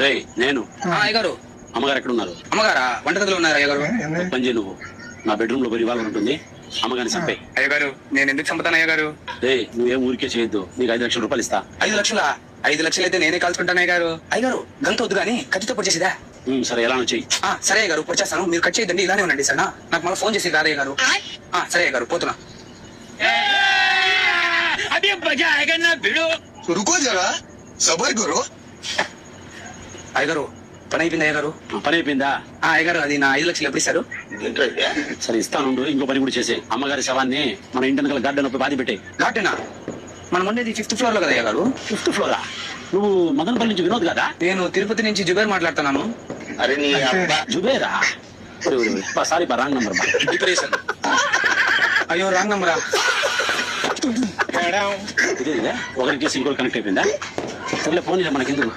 రేయ్ నేను అయ్యగారు. అమ్మగారు ఎక్కడ ఉన్నారు? అమ్మగారా వంటగదిలో ఉన్నారు అయ్యగారు. పని చేయి నువ్వు. నా బెడ్రూమ్ లో రివాల్వర్ ఉంటుంది, అమ్మగారిని చంపే. అయ్యగారు నేను ఎందుకు చంపుతాను అయ్యగారు? రేయ్ నువ్వేం ఊరికే చేయొద్దు, నీకు 5 లక్షల రూపాయలు ఇస్తా. 5 లక్షలా? 5 లక్షలు అయితే నేనే కాల్చుకుంటాను అయ్యగారు. అయ్యగారు గంత వద్దు కానీ కత్తితో పొడి చేసేదా? సరే ఎలా చెయ్యి. సరే అయ్యగారు పొడి చేస్తాను, మీరు కట్ చేయద్దండి, ఇలానే ఉండండి సార్. నాకు మళ్ళీ ఫోన్ చేసి రాదయ్య గారు. సరే అయ్యగారు పోతున్నా. रुको जरा सबर करो। అయ్యగారు పని అయిపోయింది అయ్యగారు. పని అయిపోయిందా? అయ్యగారు అది నా 5 లక్షలు ఎప్పుడు ఇస్తారు? సరే ఇస్తాను, ఇంకో పని కూడా చేసే. అమ్మగారి శవాన్ని మన ఇంటి వెనకాల గార్డెన్ బాధి పెట్టే. ఘాటేనా? మనం ఉండేది 5th ఫ్లోర్ లో కదా అయ్యగారు. 5th flora? నువ్వు మదనపల్లి నుంచి వినోద్ కదా? నేను తిరుపతి నుంచి జుబేర్ మాట్లాడుతున్నాను. अरे नहीं अब्बा జుబేరా? సారీ బా, రాంగ్ నంబర్ బా. డిప్రెషన్. అయ్యో రాంగ్ నంబరా? ఇదే ఒకరికి ఇంకోటి కనెక్ట్ అయిపోయిందా? సర్లే ఫోన్ మనకి ఎందుకు.